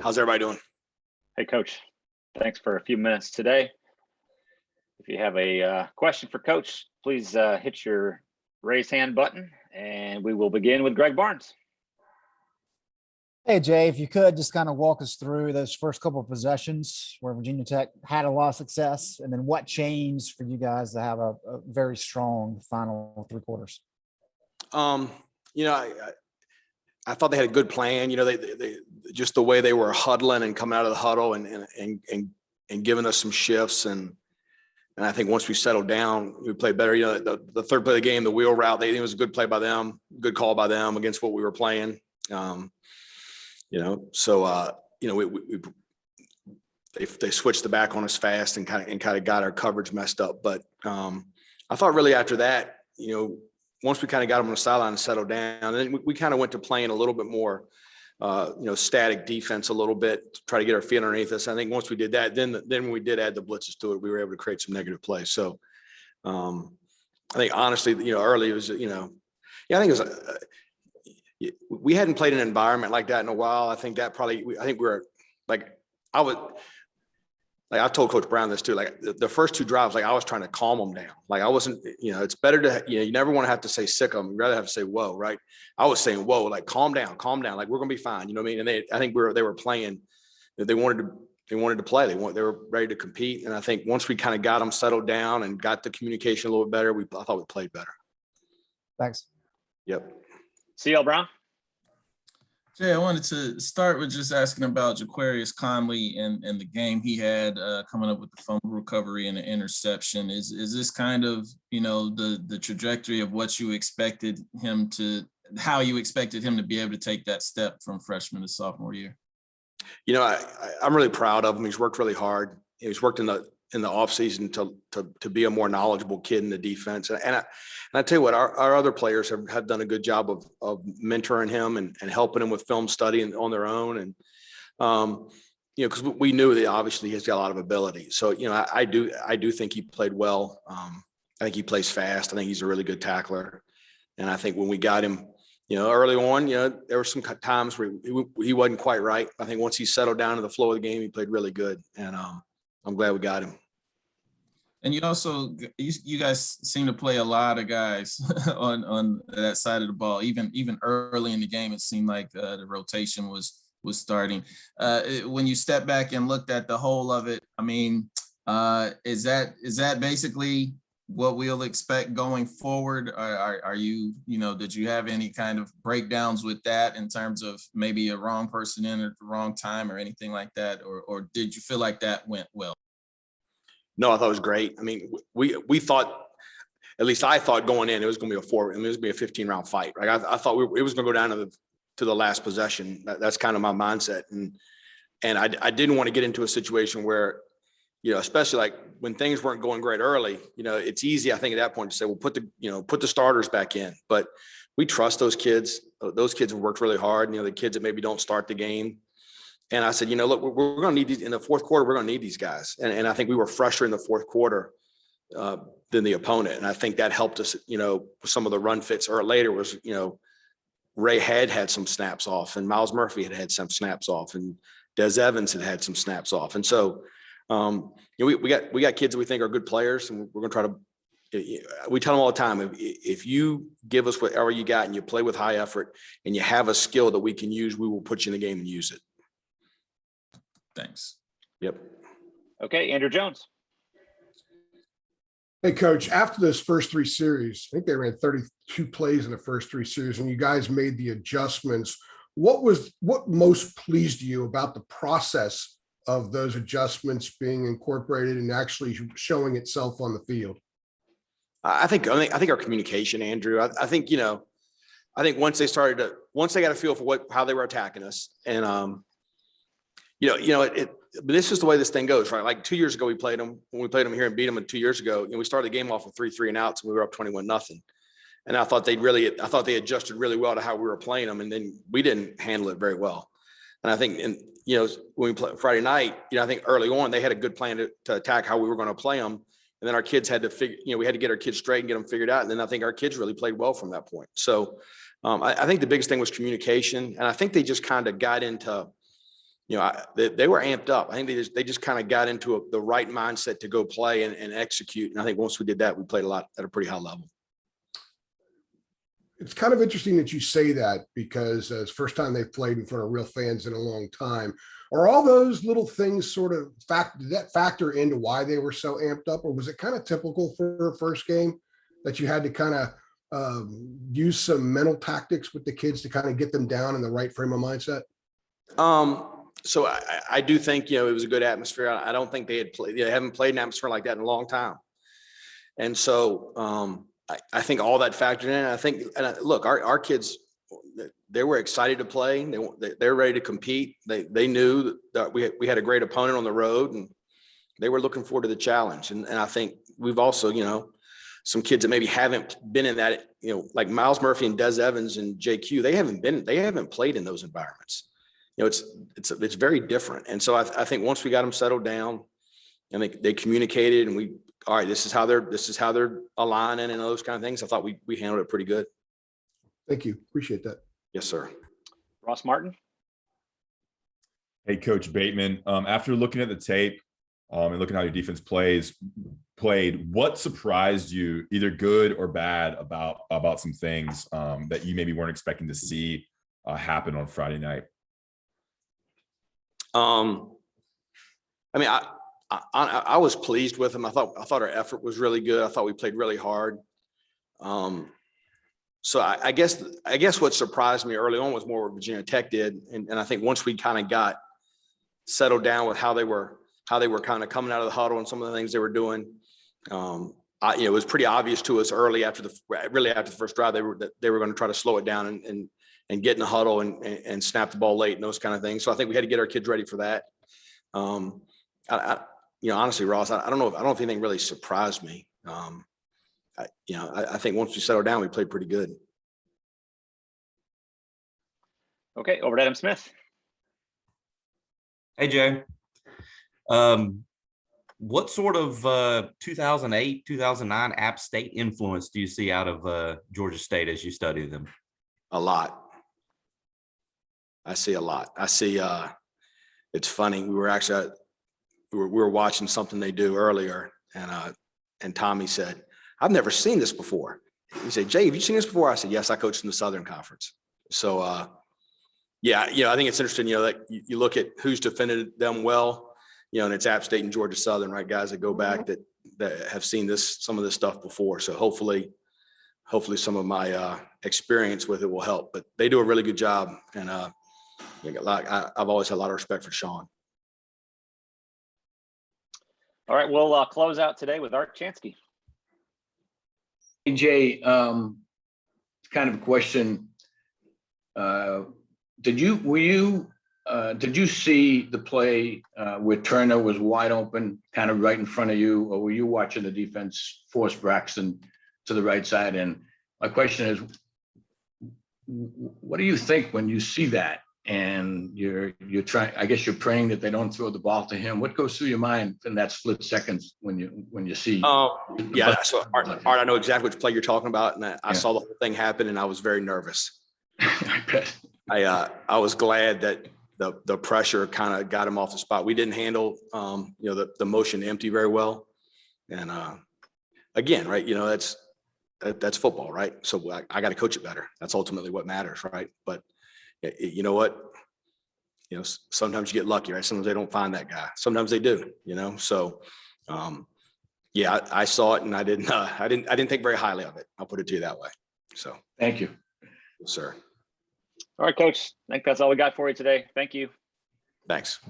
How's everybody doing? Hey, Coach. Thanks for a few minutes today. If you have a question for Coach, please hit your raise hand button, and we will begin with Greg Barnes. Hey, Jay, if you could just kind of walk us through those first couple of possessions where Virginia Tech had a lot of success, and then what changed for you guys to have a very strong final three quarters? I thought they had a good plan. They just the way they were huddling and coming out of the huddle and giving us some shifts. And I think once we settled down, we played better. The third play of the game, the wheel route, it was a good play by them, good call by them against what we were playing. They switched the back on us fast and kind of got our coverage messed up. But I thought really after that, once we kind of got them on the sideline and settled down, and then we kind of went to playing a little bit more, static defense a little bit to try to get our feet underneath us. I think once we did that, then when we did add the blitzes to it, we were able to create some negative plays. So I think honestly, early it was, I think it was, we hadn't played in an environment like that in a while. I think that probably, we were like, I told Coach Brown this too, like the first two drives, like I was trying to calm them down. Like I wasn't, it's better to, you never want to have to say sick them. You'd rather have to say, whoa, right? I was saying, whoa, like calm down. Like we're going to be fine. You know what I mean? And I think they were playing, they wanted to play. They were ready to compete. And I think once we kind of got them settled down and got the communication a little bit better, I thought we played better. Thanks. Yep. CL Brown. Jay, I wanted to start with just asking about Jaquarius Conley and the game he had coming up with the fumble recovery and the interception. Is this kind of, the trajectory of what you expected him to, how you expected him to be able to take that step from freshman to sophomore year? I'm really proud of him. He's worked really hard. He's worked in the off season to be a more knowledgeable kid in the defense. And I tell you what, our other players have done a good job of mentoring him and helping him with film study and on their own. And, because we knew that obviously he's got a lot of ability. So, I do think he played well. I think he plays fast. I think he's a really good tackler. And I think when we got him, early on, there were some times where he wasn't quite right. I think once he settled down to the flow of the game, he played really good. And I'm glad we got him. And you guys seem to play a lot of guys on that side of the ball. Even early in the game, it seemed like the rotation was starting. When you step back and looked at the whole of it, I mean, is that basically what we'll expect going forward? Are you, did you have any kind of breakdowns with that in terms of maybe a wrong person in at the wrong time or anything like that? Or did you feel like that went well? No, I thought it was great. I mean, we thought, at least I thought going in, it was going to be it was going to be a 15-round fight. Right? I thought it was going to go down to the last possession. That's kind of my mindset. And I didn't want to get into a situation where, especially like when things weren't going great early, it's easy, I think at that point to say, well, put the starters back in, but we trust those kids. Those kids have worked really hard. The kids that maybe don't start the game. And I said, look, we're going to need these in the fourth quarter. We're going to need these guys. And I think we were fresher in the fourth quarter than the opponent. And I think that helped us, with some of the run fits or later was, Ray had some snaps off and Miles Murphy had some snaps off and Des Evans had some snaps off. And so, we got kids that we think are good players, and we're going to try to, we tell them all the time, if you give us whatever you got and you play with high effort and you have a skill that we can use, we will put you in the game and use it. Thanks. Yep. Okay, Andrew Jones. Hey, Coach, after those first three series, I think they ran 32 plays in the first three series, and you guys made the adjustments. What most pleased you about the process of those adjustments being incorporated and actually showing itself on the field? I think our communication, Andrew. I think once they got a feel for how they were attacking us, and but this is the way this thing goes, right? Like 2 years ago, when we played them here and beat them 2 years ago, we started the game off with 3 and outs, and we were up 21-0. And I thought they adjusted really well to how we were playing them, and then we didn't handle it very well. And I think, when we played Friday night, I think early on they had a good plan to attack how we were going to play them, and then our kids had to we had to get our kids straight and get them figured out. And then I think our kids really played well from that point. So I think the biggest thing was communication, and I think they just kind of got into they were amped up. I think they just kind of got into the right mindset to go play and execute. And I think once we did that, we played a lot at a pretty high level. It's kind of interesting that you say that, because it's the first time they've played in front of real fans in a long time. Are all those little things sort of did that factor into why they were so amped up, or was it kind of typical for a first game that you had to kind of use some mental tactics with the kids to kind of get them down in the right frame of mindset? So I do think, it was a good atmosphere. I don't think they haven't played an atmosphere like that in a long time. And so I think all that factored in. I think, look, our kids, they were excited to play. They're ready to compete. They knew that we had a great opponent on the road, and they were looking forward to the challenge. And I think we've also, some kids that maybe haven't been in that, like Miles Murphy and Des Evans and JQ, they haven't played in those environments. It's very different. And so I think once we got them settled down and they communicated, and all right, this is how they're aligning and those kind of things, I thought we handled it pretty good. Thank you. Appreciate that. Yes, sir. Ross Martin. Hey, Coach Bateman. After looking at the tape and looking how your defense played, what surprised you, either good or bad, about some things that you maybe weren't expecting to see happen on Friday night? I mean, I was pleased with them. I thought our effort was really good. I thought we played really hard. So I guess what surprised me early on was more what Virginia Tech did, and I think once we kind of got settled down with how they were kind of coming out of the huddle and some of the things they were doing, it was pretty obvious to us early after the first drive they were going to try to slow it down and get in the huddle and snap the ball late and those kind of things. So I think we had to get our kids ready for that. Honestly, Ross, I don't know if anything really surprised me. I think once we settled down, we played pretty good. Okay, over to Adam Smith. Hey, Jay. What sort of 2008, 2009 App State influence do you see out of Georgia State as you study them? A lot. I see a lot. I see, it's funny. We were watching something they do earlier, and Tommy said, "I've never seen this before." He said, "Jay, have you seen this before?" I said, "Yes, I coached in the Southern Conference." So, I think it's interesting, that you look at who's defended them well, and it's App State and Georgia Southern, right? Guys that go back that have seen some of this stuff before. So hopefully some of my experience with it will help, but they do a really good job. And I've always had a lot of respect for Sean. All right, we'll close out today with Art Chansky. Hey, Jay, kind of a question. Did you see the play where Turner was wide open, kind of right in front of you, or were you watching the defense force Braxton to the right side? And my question is, what do you think when you see that? And you're trying, I guess you're praying that they don't throw the ball to him. What goes through your mind in that split seconds when you see? Yeah. So Art, I know exactly which play you're talking about, and I saw the whole thing happen, and I was very nervous. I bet. I was glad that the pressure kind of got him off the spot. We didn't handle the motion empty very well, and again, right? That's football, right? So I got to coach it better. That's ultimately what matters, right? But you know what? Sometimes you get lucky, right? Sometimes they don't find that guy. Sometimes they do. So I saw it, and I didn't think very highly of it. I'll put it to you that way. So thank you, sir. All right, Coach. I think that's all we got for you today. Thank you. Thanks.